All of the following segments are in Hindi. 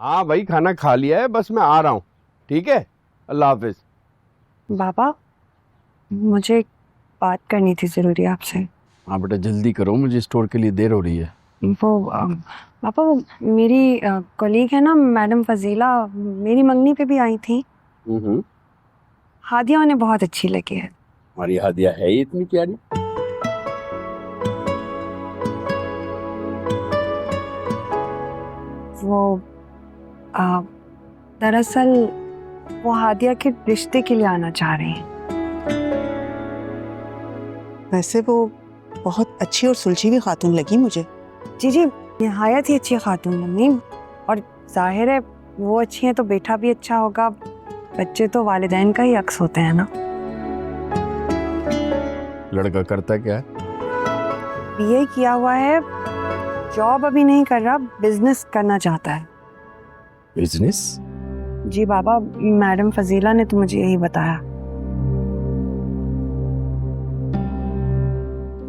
हाँ भाई, खाना खा लिया है, बस मैं आ रहा हूँ। ठीक है, अल्लाह हाफिज। बाबा, मुझे एक बात करनी थी ज़रूरी आपसे। हाँ बेटा, जल्दी करो, मुझे स्टोर के लिए देर हो रही है। पापा, वो मेरी कलीग है ना मैडम फजीला, मेरी मंगनी पे भी आई थी। हादिया उन्हें बहुत अच्छी लगी है। हमारी हादिया है ही इतनी प्यारी। वो आ, दरअसल वो हादिया के रिश्ते के लिए आना चाह रही हैं। वैसे वो बहुत अच्छी और सुलझी हुई खातून लगी मुझे। जी, नहायत ही अच्छी खातून मम्मी, और जाहिर है वो अच्छी हैं तो बेटा भी अच्छा होगा। बच्चे तो वालिदैन का ही अक्स होते हैं ना। लड़का करता क्या है? बीए किया हुआ है, जॉब अभी नहीं कर रहा, बिजनेस करना चाहता है। बिजनेस? जी बाबा, मैडम फजीला ने तो मुझे यही बताया।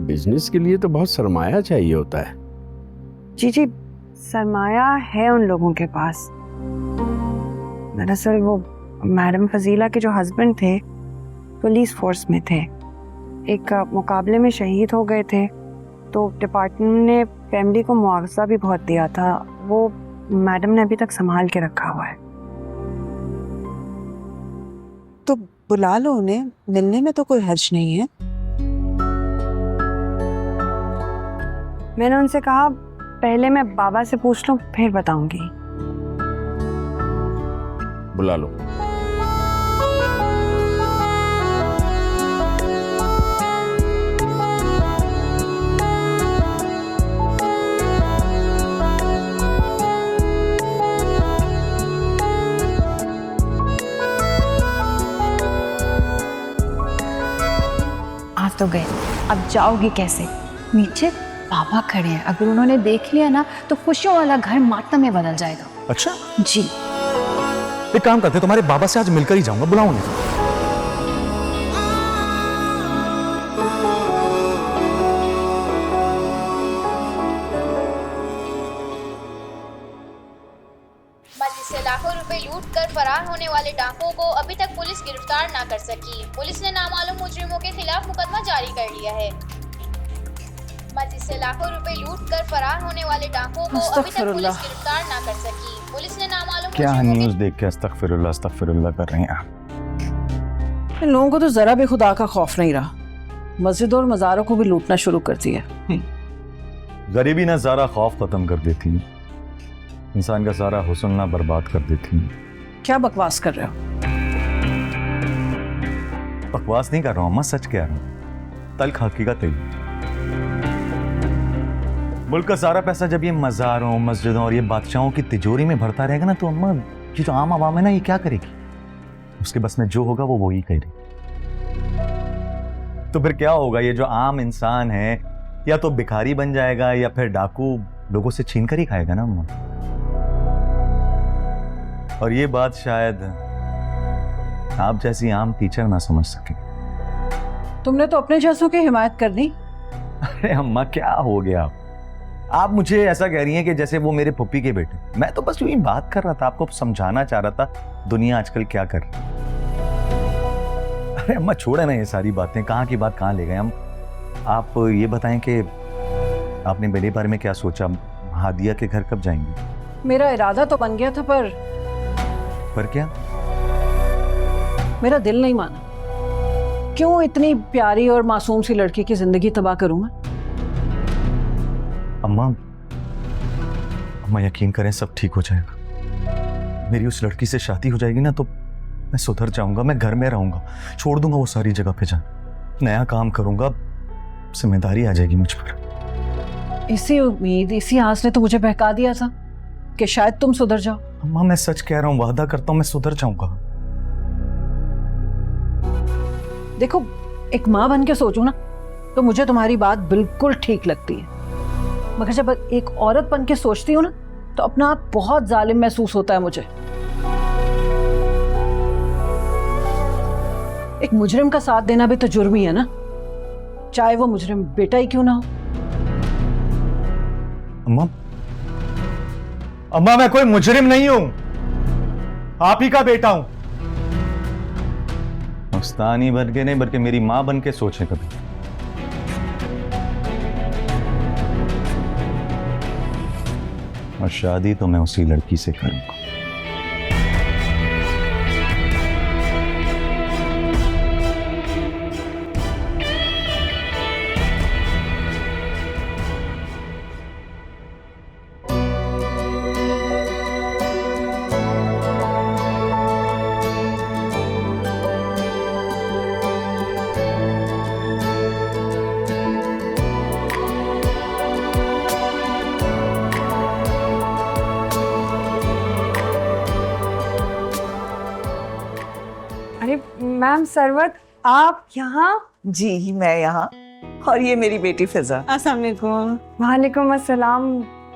बिजनेस के लिए तो बहुत सरमाया चाहिए होता है। जी, सरमाया है उन लोगों के पास। दरअसल वो मैडम फजीला के जो हस्बैंड थे पुलिस फोर्स में थे, एक मुकाबले में शहीद हो गए थे, तो डिपार्टमेंट ने फैमिली को मुआवजा भी बहुत दिया था। वो मैडम ने अभी तक संभाल के रखा हुआ है। तो बुला लो उन्हें, मिलने में तो कोई हर्ज नहीं है। मैंने उनसे कहा पहले मैं बाबा से पूछ लूं फिर बताऊंगी। बुला लो। आ तो गए, अब जाओगी कैसे? नीचे बाबा खड़े हैं, अगर उन्होंने देख लिया ना तो खुशियों वाला घर मातम में बदल जाएगा। अच्छा, जी। एक काम करते, तुम्हारे बाबा से आज मिलकर ही जाऊंगा, बुलाओ उन्हें। मस्जिद से लाखों रुपए लूट कर फरार होने वाले डाकुओं को अभी तक पुलिस गिरफ्तार न कर सकी। पुलिस ने नामालूम मुजरिमों के खिलाफ मुकदमा जारी कर लिया है। मस्जिद से लाखों रुपए लूट कर फरार होने वाले डाकुओं को अभी तक पुलिस गिरफ्तार न कर सकी। पुलिस ने नामालूम क्या न्यूज़ देख के अस्तगफिरुल्लाह अस्तगफिरुल्लाह कर रही हैं आप? इन लोगों को तो जरा भी खुदा का खौफ नहीं रहा, मस्जिद और मज़ारों को भी लूटना शुरू कर दिया। गरीबी ना सारा खौफ खत्म कर देती है, इंसान का सारा हुस्न ना बर्बाद कर देती है। क्या बकवास कर रहे हो? बकवास नहीं कर रहा हूँ, मैं सच कह रहा हूँ, तल्ख हकीकत है। मुल्क का सारा पैसा जब ये मज़ारों, मस्जिदों और ये बादशाहों की तिजोरी में भरता रहेगा ना, तो अम्मा ये जो आम आवाम है ना, ये क्या करेगी? उसके बस में जो होगा वो वही करेगी। तो फिर क्या होगा? ये जो आम इंसान है या तो भिखारी बन जाएगा या फिर डाकू लोगों से छीन कर ही खाएगा ना अम्मा। और ये बात शायद आप जैसी आम टीचर ना समझ सके। तुमने तो अपने जैसों की हिमायत कर दी। अरे अम्मा, क्या हो गया? आप मुझे ऐसा कह रही हैं कि जैसे वो मेरे पुप्पी के बेटे। मैं तो बस यूं ही बात कर रहा था, आपको समझाना चाह रहा था दुनिया आजकल क्या कर रही है। अरे अम्मा छोड़े ना ये सारी बातें, कहाँ की बात कहाँ ले गए हम। आप ये बताएं कि आपने मेरे बारे में क्या सोचा? हादिया के घर कब जाएंगे? मेरा इरादा तो बन गया था, पर क्या? मेरा दिल नहीं माना। क्यों इतनी प्यारी और मासूम सी लड़की की जिंदगी तबाह करूं मैं? अम्मा यकीन करें, सब ठीक हो जाएगा। मेरी उस लड़की से शादी हो जाएगी ना, तो मैं सुधर जाऊंगा, मैं घर में रहूंगा, छोड़ दूंगा वो सारी जगह पे जाना, नया काम करूंगा, जिम्मेदारी आ जाएगी मुझ पर। इसी उम्मीद, इसी आस ने तो मुझे बहका दिया था कि शायद तुम सुधर जाओ। अम्मा मैं सच कह रहा हूँ, वादा करता हूँ मैं सुधर जाऊंगा। देखो, एक माँ बन के सोचूं ना तो मुझे तुम्हारी बात बिल्कुल ठीक लगती है, मगर जब एक औरत बन के सोचती हूँ ना तो अपना आप बहुत जालिम महसूस होता है मुझे। एक मुजरिम का साथ देना भी तो जुर्म ही है ना, चाहे वो मुजरिम बेटा ही क्यों ना हो। अम्मा अम्मा मैं कोई मुजरिम नहीं हूं, आप ही का बेटा हूं। मस्तानी बन के नहीं बल्कि मेरी मां बन के सोचे कभी। और शादी तो मैं उसी लड़की से करूंगा। अरे मैम सरवत, आप यहाँ? जी मैं यहाँ, और ये मेरी बेटी फिजा। अस्सलाम वालेकुम। वालेकुम अस्सलाम।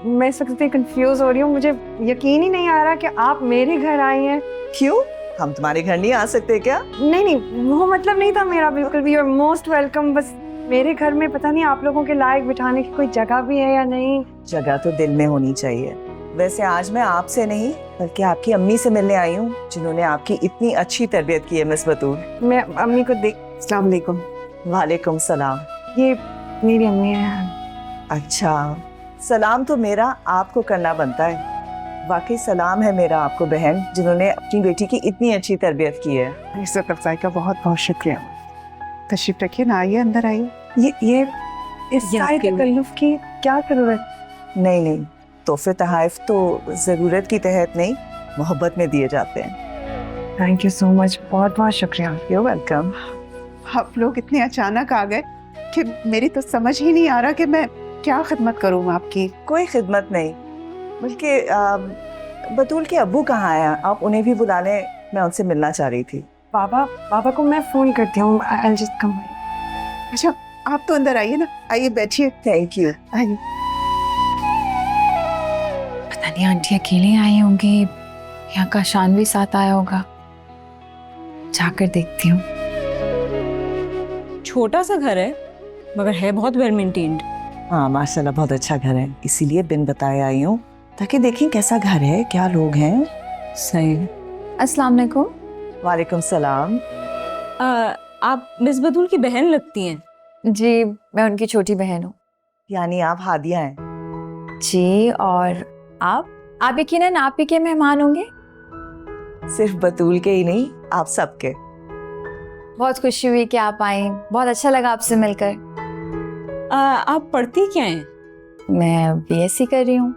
मैं इस वक्त कंफ्यूज हो रही हूँ, मुझे यकीन ही नहीं आ रहा कि आप मेरे घर आई हैं। क्यों, हम तुम्हारे घर नहीं आ सकते क्या? नहीं नहीं, वो मतलब नहीं था मेरा बिल्कुल भी। और मोस्ट वेलकम। बस मेरे घर में पता नहीं आप लोगों के लायक बिठाने की कोई जगह भी है या नहीं। जगह तो दिल में होनी चाहिए। वैसे आज मैं आपसे नहीं बल्कि आपकी अम्मी से मिलने आई हूँ, जिन्होंने आपकी इतनी अच्छी तरबियत की है मिस बतूल। मैं अम्मी को देख। अस्सलाम वालेकुम। वालेकुम सलाम। ये मेरी अम्मी है। अच्छा, सलाम तो मेरा आपको करना बनता है। वाकई सलाम है मेरा आपको बहन, जिन्होंने अपनी बेटी की इतनी अच्छी तरबियत की है। इज्जत अफजाई का बहुत बहुत शुक्रिया। तशरीफ रखिए ना, आइए अंदर आइए। ये इस सारे तकल्लुफ की क्या जरूरत? नहीं नहीं, तोहफे तहाइफ तो ज़रूरत की तहत नहीं, मोहब्बत में दिए जाते हैं। थैंक यू सो मच, बहुत बहुत शुक्रिया। You welcome. आप लोग इतने अचानक आ गए कि मेरी तो समझ ही नहीं आ रहा कि मैं क्या खिदमत करूँ आपकी। कोई खिदमत नहीं, बल्कि बतूल के अब्बू कहाँ हैं? आप उन्हें भी बुला लें, मैं उनसे मिलना चाह रही थी। पापा को मैं फोन करती हूँ। I'll just come. अच्छा, आप तो अंदर आइए ना, आइए बैठिए। Thank you. आइए। पता नहीं आंटी अकेली आई होंगी या का शान भी साथ आया होगा, जाकर देखती हूँ। छोटा सा घर है मगर है बहुत वेल मेंटेन्ड। हाँ माशाल्लाह, बहुत अच्छा घर है, इसीलिए बिन बताए आई हूँ ताकि देखें कैसा घर है, क्या लोग हैं। सही। अस्सलाम वालेकुम। वालेकुम सलाम। आप मिस बतूल की बहन लगती हैं। जी, मैं उनकी छोटी बहन हूँ। यानी आप हादिया हैं? जी, और आप यकीनन आप ही के मेहमान होंगे। सिर्फ बतूल के ही नहीं, आप सबके। बहुत खुशी हुई कि आप आई, बहुत अच्छा लगा आपसे मिलकर। आप पढ़ती क्या हैं? मैं बीएससी कर रही हूँ।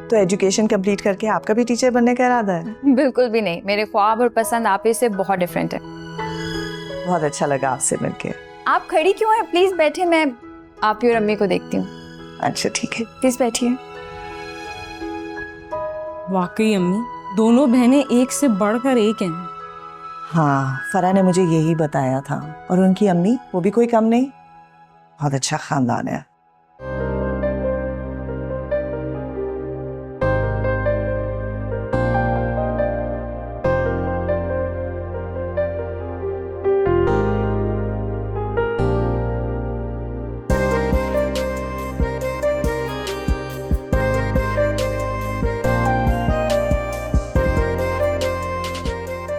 तो एजुकेशन कंप्लीट करके आपका भी टीचर बनने का इरादा है? बिल्कुल भी नहीं, मेरे ख्वाब और पसंद आप ही से बहुत डिफरेंट है। बहुत अच्छा लगा आपसे मिलके। आप खड़ी क्यों हैं? प्लीज बैठे, मैं आप ही और अम्मी को देखती हूँ। अच्छा ठीक है। प्लीज बैठिए। वाकई अम्मी, दोनों बहनें एक से बढ़कर एक हैं। हाँ, फरा ने मुझे यही बताया था। और उनकी अम्मी, वो भी कोई कम नहीं, बहुत अच्छा खानदान है।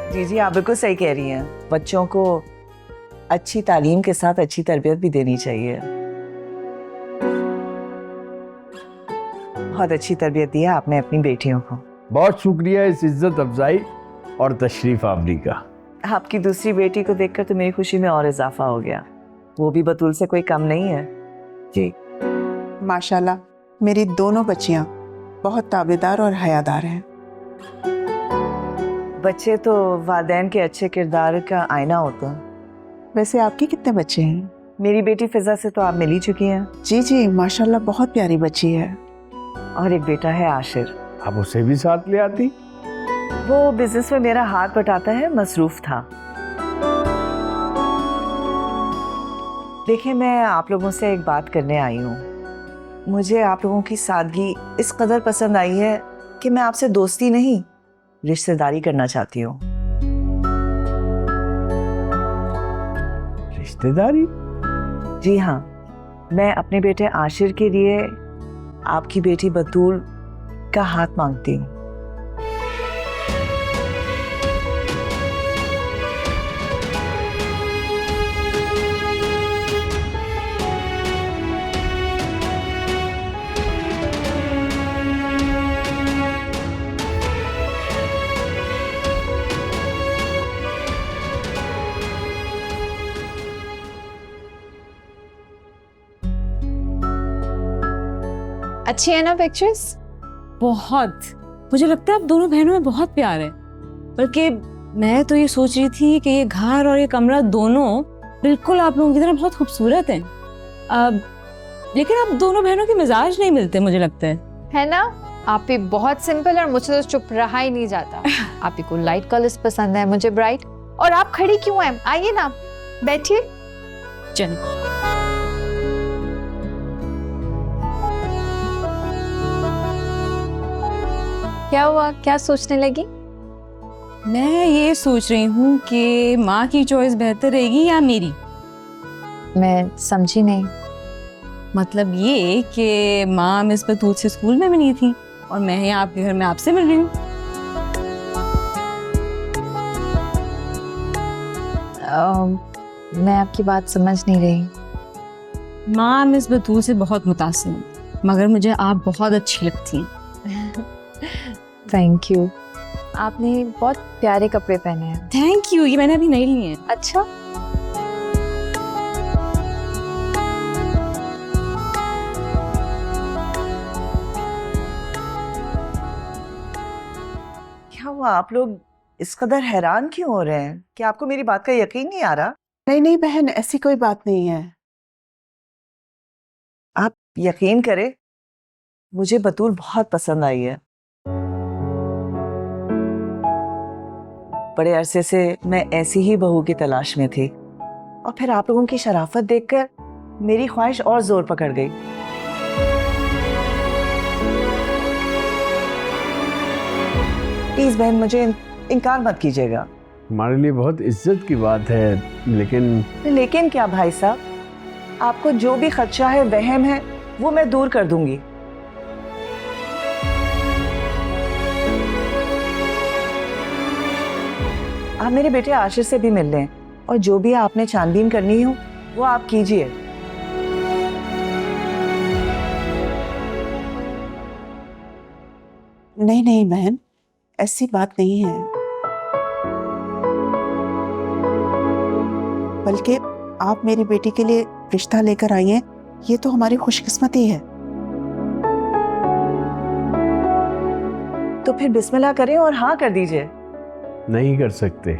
जी जी, आप बिल्कुल सही कह रही हैं। बच्चों को अच्छी तालीम के साथ अच्छी तरबियत भी देनी चाहिए। बहुत अच्छी तरबियत दी है आपने अपनी बेटियों को। बहुत शुक्रिया इस इज्जत अफजाई और तशरीफ आवरी का। आपकी दूसरी बेटी को देखकर तो मेरी खुशी में और इजाफा हो गया। वो भी बतूल से कोई कम नहीं है। जी माशाल्लाह, मेरी दोनों बच्चियां बहुत ताबेदार और हयादार हैं। बच्चे तो वालिदैन के अच्छे किरदार का आईना होता है। वैसे आपके कितने बच्चे हैं? मेरी बेटी फिजा से तो आप मिल ही चुकी हैं। जी जी, माशाल्लाह बहुत प्यारी बच्ची है। और एक बेटा है आशिर। आप उसे भी साथ ले आती। वो बिजनेस में मेरा हाथ बटाता है, मसरूफ था। देखिए, मैं आप लोगों से एक बात करने आई हूँ। मुझे आप लोगों की सादगी इस कदर पसंद आई है कि मैं आपसे दोस्ती नहीं, रिश्तेदारी करना चाहती हूँ। रिश्तेदारी? जी हाँ, मैं अपने बेटे आशिर के लिए आपकी बेटी बतूल आपका हाथ मांगती हूँ। अच्छी है ना पिक्चर्स? बहुत। मुझे लगता है आप दोनों बहनों में बहुत प्यार है। बल्कि मैं तो ये सोच रही थी कि ये घर और ये कमरा दोनों बिल्कुल आप लोगों की तरह बहुत खूबसूरत हैं। अब लेकिन आप दोनों बहनों के मिजाज नहीं मिलते मुझे लगता है ना? आप भी बहुत सिंपल और मुझे तो चुप रहा ही नहीं जाता। आप ही को लाइट कलर्स पसंद है, मुझे ब्राइट। और आप खड़ी क्यों हैं? आइए ना, बैठिए। चलिए। क्या हुआ? क्या सोचने लगी? मैं ये सोच रही हूँ कि माँ की चॉइस बेहतर रहेगी या मेरी। मैं समझी नहीं। मतलब ये कि माँ मिस बतूल से स्कूल में मिली थी और मैं यहाँ आपके घर में आपसे मिल रही हूँ। मैं आपकी बात समझ नहीं रही। माँ मिस बतूल से बहुत मुतासिर है, मगर मुझे आप बहुत अच्छी लगती हैं। Thank you. आपने बहुत प्यारे कपड़े पहने हैं। Thank you. ये मैंने अभी नहीं लिए हैं। अच्छा। क्या हुआ, आप लोग इस कदर हैरान क्यों हो रहे हैं? क्या आपको मेरी बात का यकीन नहीं आ रहा? नहीं नहीं बहन, ऐसी कोई बात नहीं है। आप यकीन करें, मुझे बतूल बहुत पसंद आई है। बड़े अरसे से मैं ऐसी ही बहू की तलाश में थी और फिर आप लोगों की शराफत देखकर मेरी ख्वाहिश और जोर पकड़ गई। प्लीज बहन, मुझे इनकार मत कीजिएगा। हमारे लिए बहुत इज्जत की बात है, लेकिन क्या भाई साहब, आपको जो भी खदशा है, वहम है, वो मैं दूर कर दूंगी। आप मेरे बेटे आशिर से भी मिल लें और जो भी आपने छानबीन करनी हो वो आप कीजिए। नहीं नहीं बहन, ऐसी बात नहीं है। बल्कि आप मेरी बेटी के लिए रिश्ता लेकर आई हैं, ये तो हमारी खुशकिस्मती है। तो फिर बिस्मिल्लाह करें और हाँ कर दीजिए। नहीं कर सकते।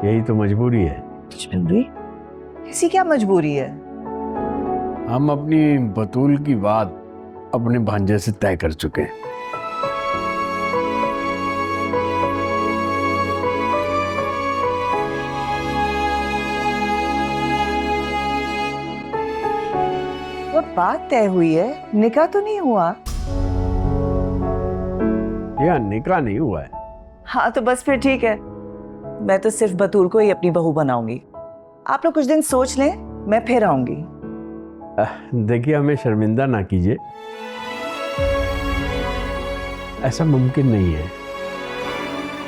यही तो मजबूरी है। मजबूरी? ऐसी क्या मजबूरी है? हम अपनी बतूल की बात अपने भांजे से तय कर चुके हैं। वो बात तय हुई है, निकाह तो नहीं हुआ? यह निकाह नहीं हुआ है। हाँ तो बस फिर ठीक है, मैं तो सिर्फ बतूल को ही अपनी बहू बनाऊंगी। आप लोग कुछ दिन सोच लें, मैं फिर आऊंगी। देखिए, हमें शर्मिंदा ना कीजिए, ऐसा मुमकिन नहीं है।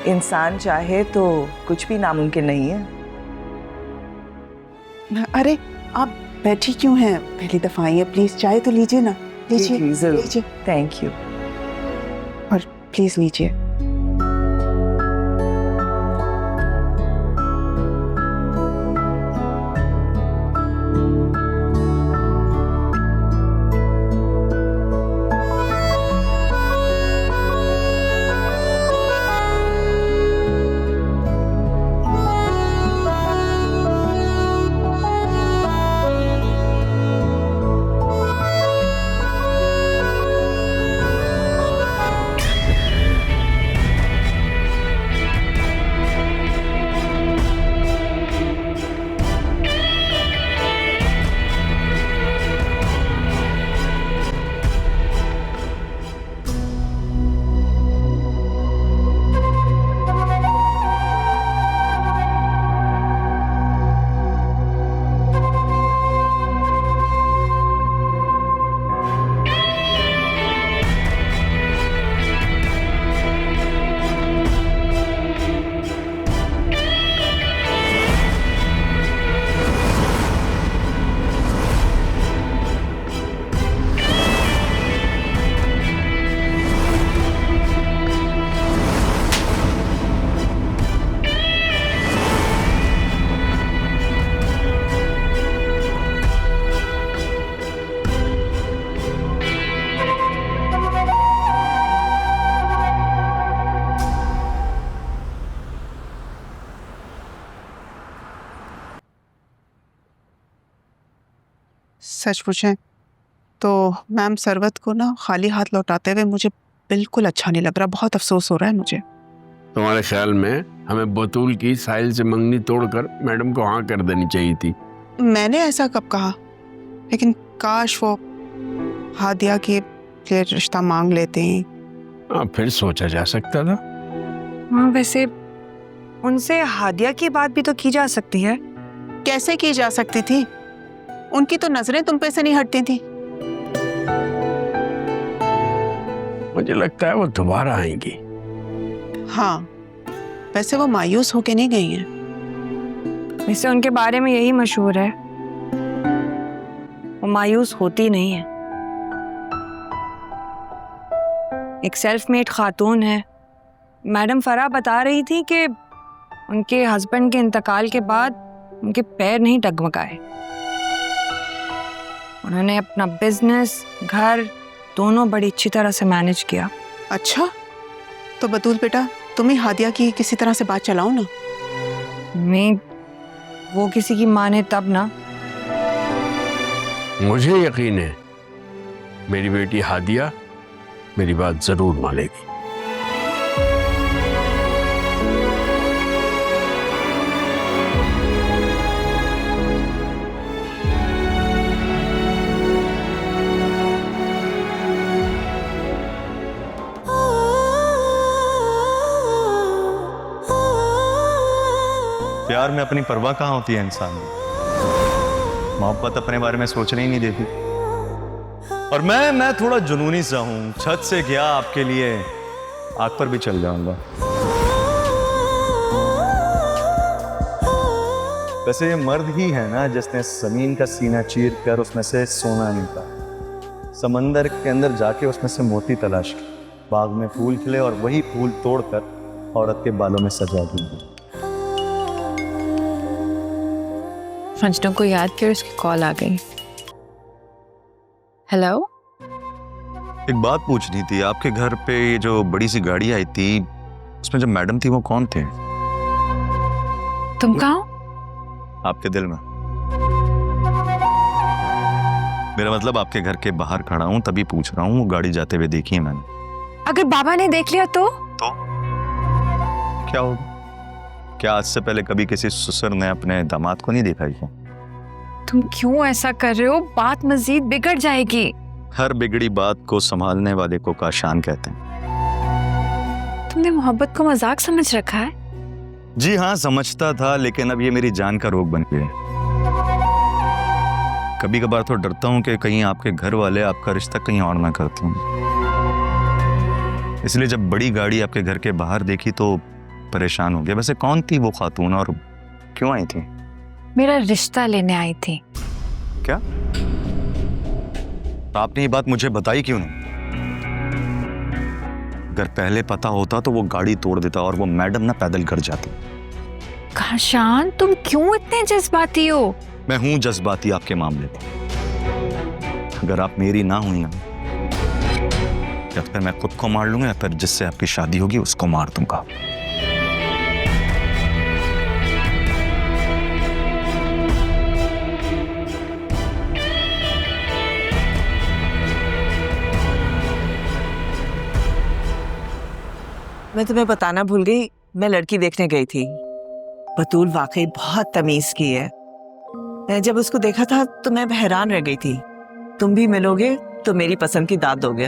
इंसान चाहे तो कुछ भी नामुमकिन नहीं है। अरे आप बैठी क्यों हैं? पहली दफा आई है, प्लीज चाय तो लीजिए ना। लीजिए लीजिए। Thank you. और प्लीज लीजिए। सच पूछें तो मैम सरवत को ना खाली हाथ लौटाते हुए मुझे बिल्कुल अच्छा नहीं लग रहा, बहुत अफसोस हो रहा है मुझे। तुम्हारे ख्याल में हमें बतूल की साहिल से मंगनी तोड़कर मैडम को हाँ कर देनी चाहिए थी? मैंने ऐसा कब कहा, लेकिन काश वो हादिया के लिए रिश्ता मांग लेते हैं। हाँ, फिर सोचा जा सकता था। हाँ, वैसे उनसे हादिया की बात भी तो की जा सकती है। कैसे की जा सकती थी? उनकी तो नजरें तुम पे से नहीं हटती थी। मुझे लगता है वो दोबारा आएंगी। हाँ, वैसे वो मायूस होके नहीं गई हैं। वैसे उनके बारे में यही मशहूर है, वो मायूस होती नहीं है। एक सेल्फ मेड खातून है। मैडम फराह बता रही थी कि उनके हस्बैंड के इंतकाल के बाद उनके पैर नहीं डगमगाए। उन्होंने अपना बिजनेस, घर दोनों बड़ी अच्छी तरह से मैनेज किया। अच्छा, तो बतूल बेटा तुम ही हादिया की किसी तरह से बात चलाओ ना। मैं वो किसी की माने तब ना। मुझे यकीन है मेरी बेटी हादिया मेरी बात जरूर मानेगी। प्यार में अपनी परवाह कहाँ होती है इंसान में? मोहब्बत अपने बारे में सोचने ही नहीं देती। और मैं थोड़ा जुनूनी सा हूं, छत से गया आपके लिए आग पर भी चल जाऊंगा। वैसे ये मर्द ही है ना जिसने जमीन का सीना चीर कर उसमें से सोना निकाला, समंदर के अंदर जाके उसमें से मोती तलाश की, बाग में फूल खिले और वही फूल तोड़कर औरत के बालों में सजा दी। फंजनों को याद कर उसकी कॉल आ गई। हेलो, एक बात पूछनी थी, आपके घर पे ये जो बड़ी सी गाड़ी आई थी उसमें जो मैडम थी वो कौन थे? तुम कहाँ हो? आपके दिल में। मेरा मतलब आपके घर के बाहर खड़ा हूं तभी पूछ रहा हूं, वो गाड़ी जाते हुए देखी है मैंने। अगर बाबा ने देख लिया तो क्या होगा? क्या आज से पहले कभी किसी ससुर ने अपने दामाद को नहीं देखा है? तुम क्यों ऐसा कर रहे हो? बात मजीद बिगड़ जाएगी। हर बिगड़ी बात को संभालने वाले को काशान कहते हैं। तुमने मोहब्बत को मजाक समझ रखा है? जी हाँ, समझता था, लेकिन अब ये मेरी जान का रोग बन गया है। कभी कभार तो डरता हूँ कि कहीं आपके घर वाले आपका रिश्ता कहीं और ना करते हों। इसलिए जब बड़ी गाड़ी आपके घर के बाहर देखी तो परेशान हो गया। वैसे कौन थी वो खातून और क्यों आई थी? मेरा रिश्ता लेने आई थी। क्या? तो आपने ये बात मुझे बताई क्यों नहीं? अगर पहले पता होता तो वो गाड़ी तोड़ देता और वो मैडम ना पैदल कर जाती। काशान, तुम क्यों इतने जज्बाती हो? मैं हूं जज्बाती आपके मामले में। अगर आप मेरी ना हुई ना, या फिर मैं खुद को मार लूंगा या फिर जिससे आपकी शादी होगी उसको मार दूंगा। मैं तुम्हें बताना भूल गई, मैं लड़की देखने गई थी। बतूल वाकई बहुत तमीज की है। मैं जब उसको देखा था तो मैं हैरान रह गई थी। तुम भी मिलोगे तो मेरी पसंद की दाद दोगे।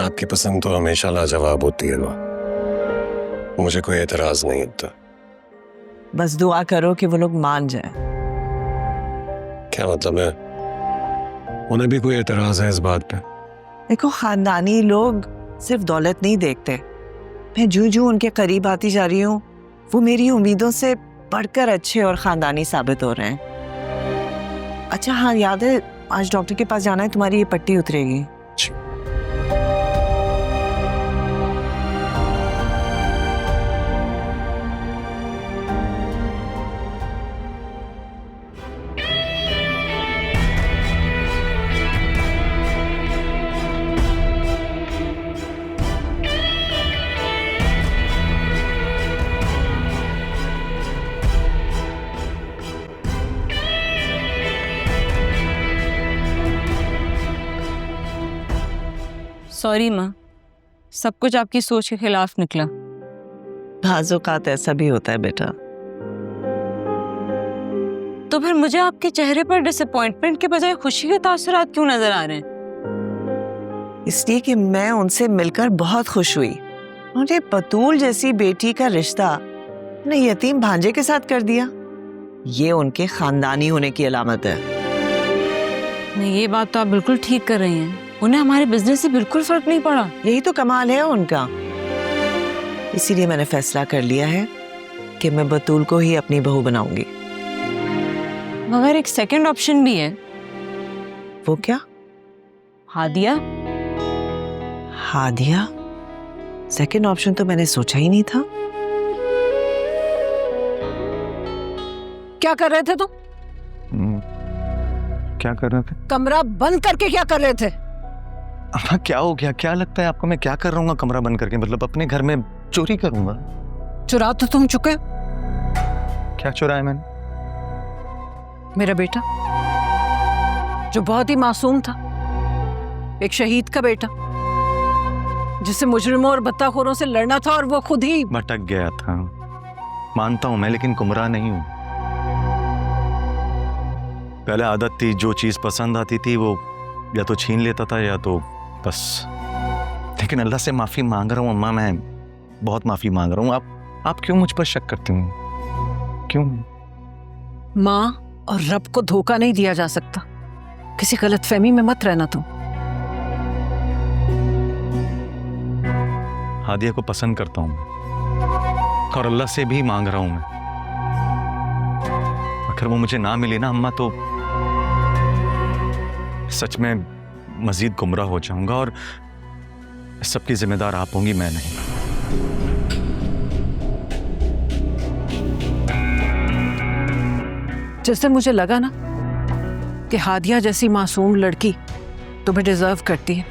आपकी पसंद तो हमेशा लाजवाब होती है ना, मुझे कोई एतराज नहीं होता। बस दुआ करो कि वो लोग मान जाएं। क्या मतलब है? उन्हें भी कोई एतराज है इस बात पे? देखो, खानदानी लोग सिर्फ दौलत नहीं देखते। मैं जूं उनके करीब आती जा रही हूँ, वो मेरी उम्मीदों से बढ़कर अच्छे और खानदानी साबित हो रहे हैं। अच्छा हाँ, याद है आज डॉक्टर के पास जाना है, तुम्हारी ये पट्टी उतरेगी। सॉरी माँ, सब कुछ आपकी सोच के खिलाफ निकला। बाज़ औक़ात ऐसा भी होता है बेटा। तो फिर मुझे आपके चेहरे पर डिसअपॉइंटमेंट के बजाय खुशी के तासुरात क्यों नजर आ रहे हैं? इसलिए कि मैं उनसे मिलकर बहुत खुश हुई। मुझे बतूल जैसी बेटी का रिश्ता अपने यतीम भांजे के साथ कर दिया। ये उनके खानदानी होने की अलामत है। नहीं, ये बात तो आप बिल्कुल ठीक कर रही हैं। उन्हें हमारे बिजनेस से बिल्कुल फर्क नहीं पड़ा। यही तो कमाल है उनका। इसीलिए मैंने फैसला कर लिया है कि मैं बतूल को ही अपनी बहू बनाऊंगी। मगर एक सेकंड ऑप्शन भी है। वो क्या? हादिया। हादिया? सेकंड ऑप्शन तो मैंने सोचा ही नहीं था। क्या कर रहे थे तुम? क्या कर रहे थे? कमरा बंद करके क्या कर रहे थे? अम्मा क्या हो गया? क्या लगता है आपको मैं क्या कर रहा हूँ कमरा बंद करके? मतलब अपने घर में चोरी करूंगा? चुरा तो तुम चुके। क्या चुराया मैंने? मेरा बेटा जो बहुत ही मासूम था, एक शहीद का बेटा जिसे मुजरिमों और बत्ताखोरों से लड़ना था और वो खुद ही भटक गया था। मानता हूं मैं, लेकिन गुमराह नहीं हूं। पहले आदत थी, जो चीज पसंद आती थी वो या तो छीन लेता था या तो बस। लेकिन अल्लाह से माफी मांग रहा हूं अम्मा, मैं बहुत माफी मांग रहा हूं। आप क्यों मुझ पर शक करती हूँ? क्यों? माँ और रब को धोखा नहीं दिया जा सकता। किसी गलतफहमी में मत रहना तुम। हादिया को पसंद करता हूं मैं, और अल्लाह से भी मांग रहा हूं मैं। अगर वो मुझे ना मिले ना अम्मा, तो सच में मजीद गुमराह हो जाऊंगा, और सबकी जिम्मेदार आप होंगी, मैं नहीं। जिस दिन मुझे लगा ना कि हादिया जैसी मासूम लड़की तुम्हें डिजर्व करती है,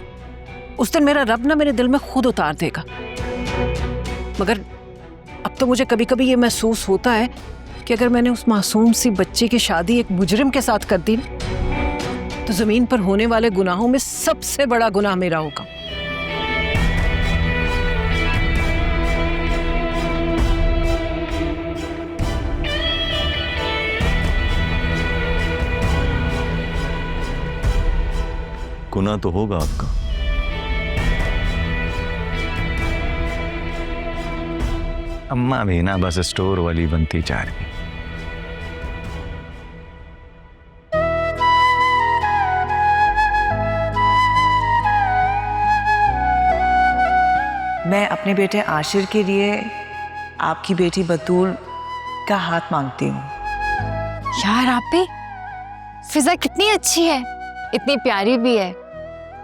उस दिन मेरा रब ना मेरे दिल में खुद उतार देगा। मगर अब तो मुझे कभी कभी ये महसूस होता है कि अगर मैंने उस मासूम सी बच्ची की शादी एक मुजरिम के साथ कर दी तो जमीन पर होने वाले गुनाहों में सबसे बड़ा गुनाह मेरा होगा। गुनाह तो होगा आपका। अम्मा भी ना बस स्टोर वाली बनती जा रही। मैं अपने बेटे आशिर के लिए आपकी बेटी बतूल का हाथ मांगती हूँ। यार आप भी, फिजा कितनी अच्छी है, इतनी प्यारी भी है,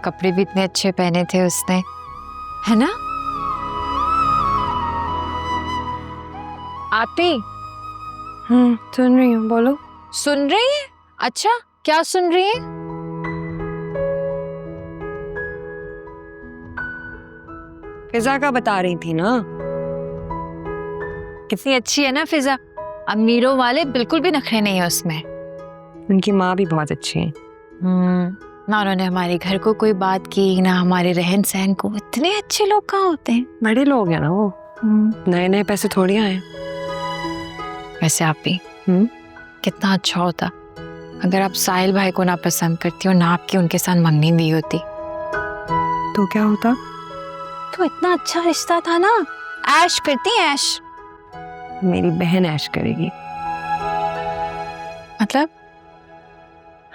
कपड़े भी इतने अच्छे पहने थे उसने, है ना? आती सुन रही हूँ, बोलो। सुन रही है? अच्छा, क्या सुन रही है? फिजा का बता रही थी ना। कितनी अच्छी है ना फिजा। अमीरों वाले बिल्कुल भी नखरे नहीं है उसमें। उनकी माँ भी बहुत अच्छी है। ना उन्होंने हमारे घर को कोई बात की, ना हमारे रहन सहन को। इतने अच्छे लोग कहाँ होते हैं? बड़े लोग हैं ना वो, नए नए पैसे थोड़ी आए। वैसे आप भी कितना अच्छा होता अगर आप साहिल भाई को ना पसंद करती और ना आपकी उनके साथ मंगनी दी होती। तो क्या होता? तो इतना अच्छा रिश्ता था ना। ऐश करती ऐश। मेरी बहन ऐश करेगी। मतलब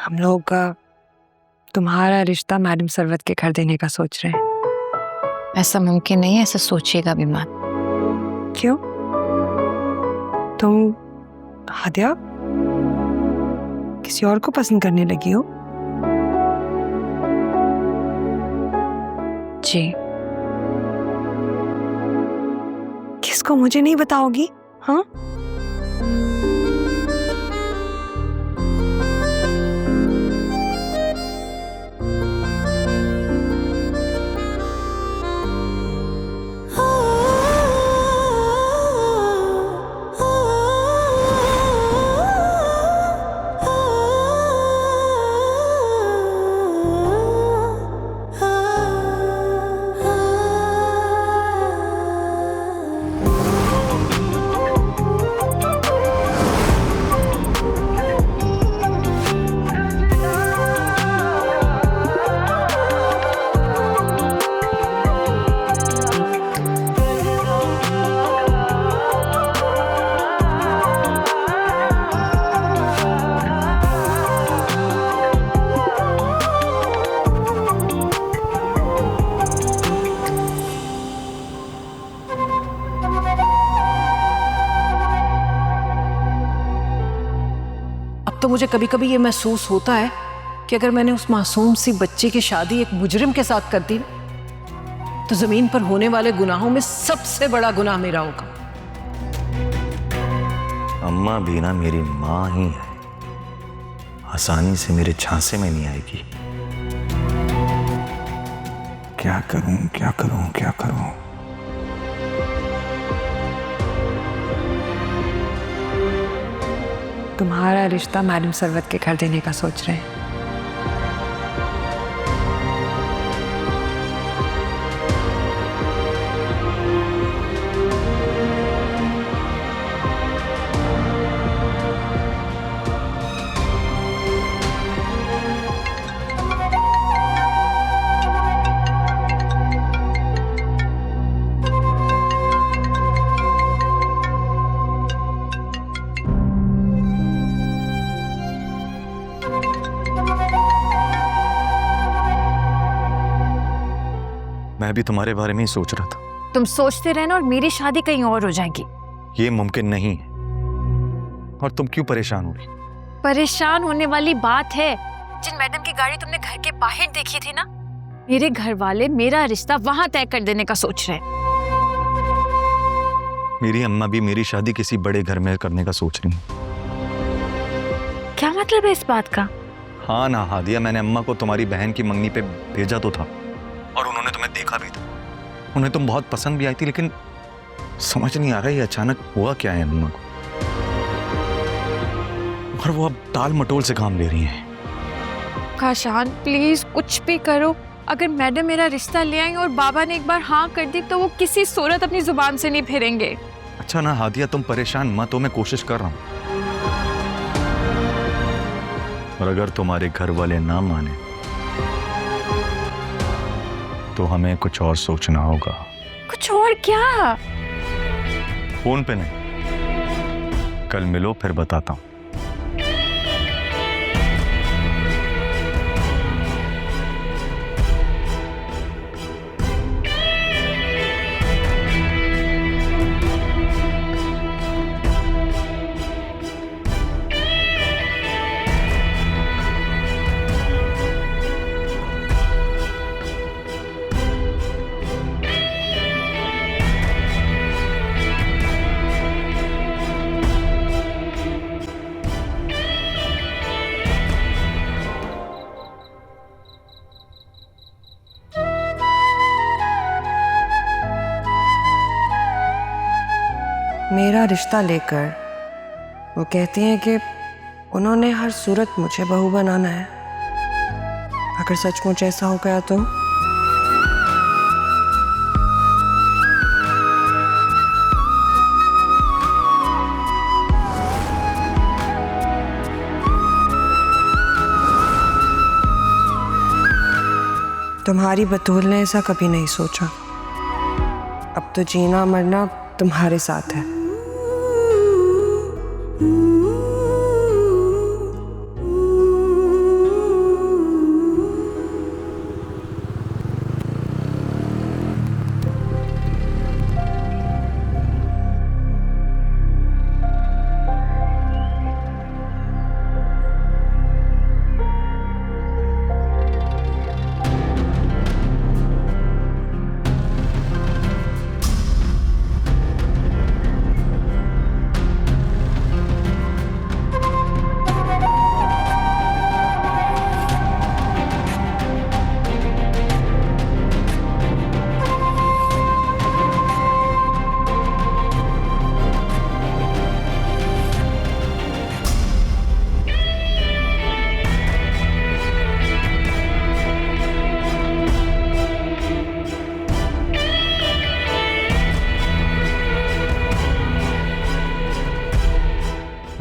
हम लोग तुम्हारा रिश्ता मैडम सरवत के घर देने का सोच रहे हैं। ऐसा मुमकिन नहीं है, ऐसा सोचिएगा भी मत। क्यों? तुम हादिया किसी और को पसंद करने लगी हो? जी। किसको? मुझे नहीं बताओगी? हाँ? मुझे कभी कभी ये महसूस होता है कि अगर मैंने उस मासूम सी बच्ची की शादी एक मुजरिम के साथ कर दी तो जमीन पर होने वाले गुनाहों में सबसे बड़ा गुनाह मेरा होगा। अम्मा भी ना मेरी माँ ही है, आसानी से मेरे झांसे में नहीं आएगी। क्या करूं क्या करूं क्या करूं? तुम्हारा रिश्ता मैडम सरवत के घर देने का सोच रहे हैं। मैं भी तुम्हारे बारे में ही सोच रहा था। तुम सोचते रहना और मेरी शादी कहीं और हो जाएगी। ये मुमकिन नहीं है। और तुम क्यों परेशान हो रही? परेशान होने वाली बात है, जिन मैडम की गाड़ी तुमने घर के बाहर देखी थी ना, मेरे घर वाले मेरा रिश्ता वहां तय कर देने का सोच रहे हैं। मेरी अम्मा भी मेरी शादी किसी बड़े घर में करने का सोच रही है। क्या मतलब है इस बात का? हाँ ना हादिया, मैंने अम्मा को तुम्हारी बहन की मंगनी पे भेजा तो था और उन्होंने तुम्हें देखा भी था। उन्हें तुम बहुत पसंद भी आई थी, लेकिन समझ नहीं आ रहा ये अचानक हुआ क्या है अम्मा को। और वो अब टाल मटोल से काम ले रही हैं। काशान प्लीज कुछ भी करो, अगर मैडम मेरा रिश्ता ले आई और बाबा ने एक बार हाँ कर दी तो वो किसी सूरत अपनी जुबान से नहीं फिरेंगे। अच्छा ना हादिया, तुम परेशान मत हो, मैं कोशिश कर रहा हूं। और अगर तुम्हारे घर वाले ना माने तो हमें कुछ और सोचना होगा। कुछ और क्या? फोन पे नहीं, कल मिलो फिर बताता हूं। मेरा रिश्ता लेकर वो कहती हैं कि उन्होंने हर सूरत मुझे बहू बनाना है। अगर सचमुच ऐसा हो गया तो तुम्हारी बतूल ने ऐसा कभी नहीं सोचा। अब तो जीना मरना तुम्हारे साथ है।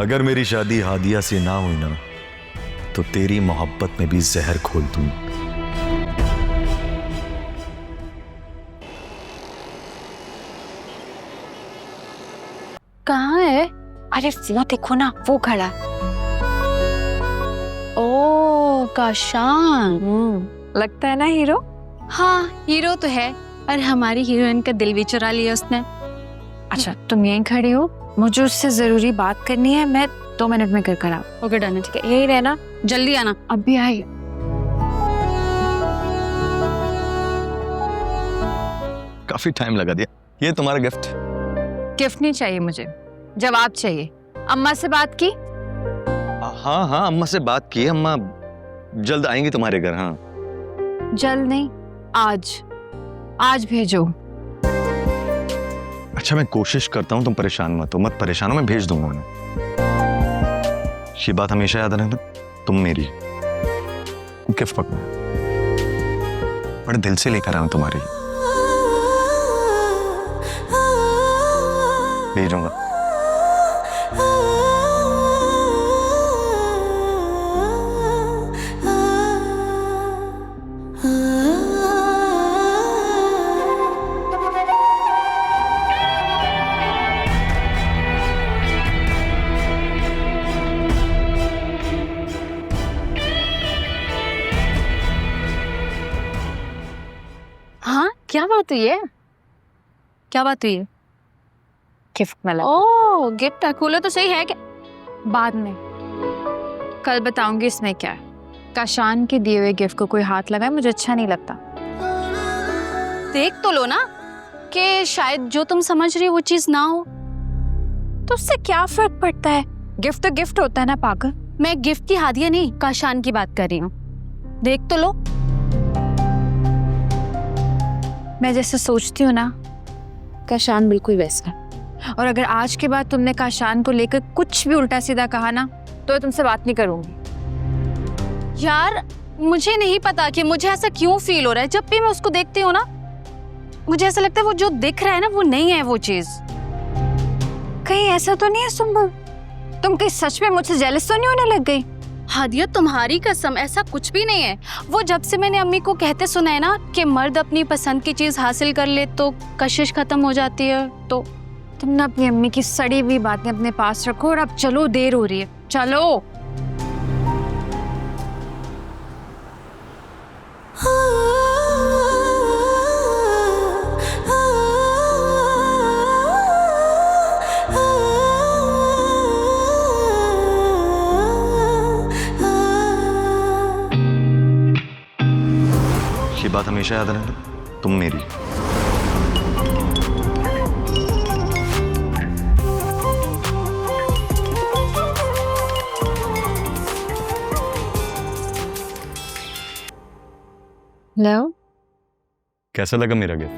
अगर मेरी शादी हादिया से ना हुई ना तो तेरी मोहब्बत में भी जहर खोल दूं। कहाँ है? अरे वो देखो ना, वो खड़ा। ओ काशान, लगता है ना हीरो। हाँ हीरो तो है, और हमारी हीरोइन का दिल भी चुरा लिया उसने। अच्छा तुम यहीं खड़ी हो, मुझे उससे जरूरी बात करनी है, मैं 2 मिनट में कर कर आओ। ओके डन है, ठीक है, यही रहना, जल्दी आना। अभी आई। काफी टाइम लगा दिया। ये तुम्हारा गिफ्ट। गिफ्ट नहीं चाहिए मुझे, जवाब चाहिए। अम्मा से बात की? हाँ हाँ, अम्मा से बात की। अम्मा जल्द आएंगी तुम्हारे घर। हाँ जल्द नहीं, आज भेजो। अच्छा, मैं कोशिश करता हूँ, तुम परेशान मत हो। मत परेशान हो, मैं भेज दूंगा उन्हें। ये बात हमेशा याद रखना, तुम मेरी गिफ्ट पकड़ो। बड़े दिल से लेकर आया हूं तुम्हारी। भेजूंगा। हाँ, क्या बात हुई है? क्या बात हुई है? गिफ्ट मिला। ओह, गिफ्ट है, खोलो तो सही है क्या? बाद में, कल बताऊंगी इसमें क्या है। काशान के दिए हुए गिफ्ट को कोई हाथ लगाए, मुझे अच्छा नहीं लगता। देख तो लो ना कि शायद जो तुम समझ रही हो वो चीज ना हो। तो उससे क्या फर्क पड़ता है? गिफ्ट तो गिफ्ट होता है ना पागल। मैं गिफ्ट की हादिया नहीं, काशान की बात कर रही हूँ। देख तो लो। मैं जैसे सोचती हूँ ना, काशान बिल्कुल वैसा है। और अगर आज के बाद तुमने काशान को लेकर कुछ भी उल्टा सीधा कहा ना, तो मैं तुमसे बात नहीं करूंगी। यार, मुझे नहीं पता कि मुझे ऐसा क्यों फील हो रहा है। जब भी मैं उसको देखती हूँ ना, मुझे ऐसा लगता है वो जो दिख रहा है ना, वो नहीं है वो चीज। कहीं ऐसा तो नहीं है सुंबल, तुम कहीं सच में मुझसे जेलस तो नहीं होने लग गई? हादिया, तुम्हारी कसम, ऐसा कुछ भी नहीं है। वो जब से मैंने अम्मी को कहते सुना है ना कि मर्द अपनी पसंद की चीज हासिल कर ले तो कशिश खत्म हो जाती है, तो तुम ना अपनी अम्मी की सड़ी हुई बातें अपने पास रखो और अब चलो, देर हो रही है, चलो। ये बात हमेशा याद रखना, तुम मेरी। लो, कैसा लगा मेरा गिफ्ट?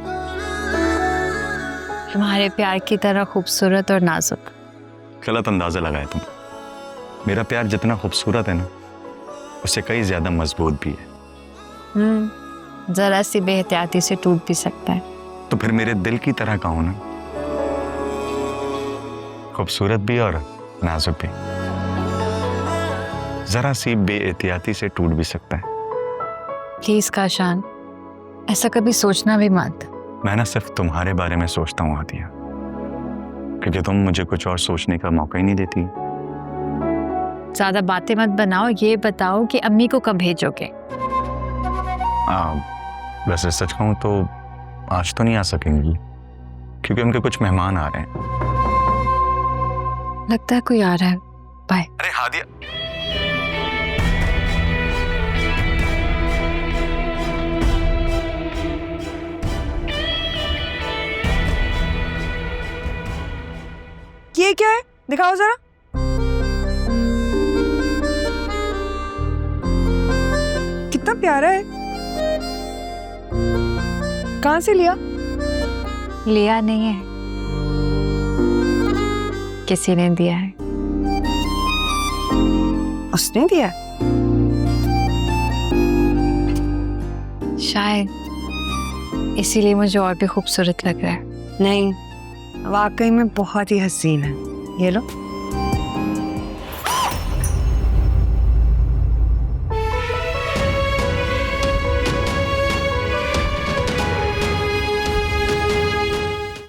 तुम्हारे प्यार की तरह खूबसूरत और नाजुक। गलत अंदाजा लगाया तुम। मेरा प्यार जितना खूबसूरत है ना, उससे कई ज्यादा मजबूत भी है। जरा सी बेहतियाती से टूट भी सकता है। तो फिर मेरे दिल की तरह का हो ना, खूबसूरत भी और नाजुक भी। जरा सी बेएहतियाती से टूट भी सकता है। प्लीज काशान, ऐसा कभी सोचना भी मत। मैं ना सिर्फ तुम्हारे बारे में सोचता हूँ हादिया, क्योंकि तुम मुझे कुछ और सोचने का मौका ही नहीं देती। ज्यादा बातें मत बनाओ, ये बताओ कि अम्मी को कब भेजोगे? वैसे सच कहूँ तो आज तो नहीं आ सकेंगी, क्योंकि उनके कुछ मेहमान आ रहे हैं। लगता है कोई आ रहा है। बाय। अरे हादिया, ये क्या है, दिखाओ जरा। कितना प्यारा है। कहाँ से लिया? लिया नहीं है, किसी ने दिया है। उसने दिया? शायद इसीलिए मुझे और भी खूबसूरत लग रहा है। नहीं, वाकई में बहुत ही हसीन है। ये लो।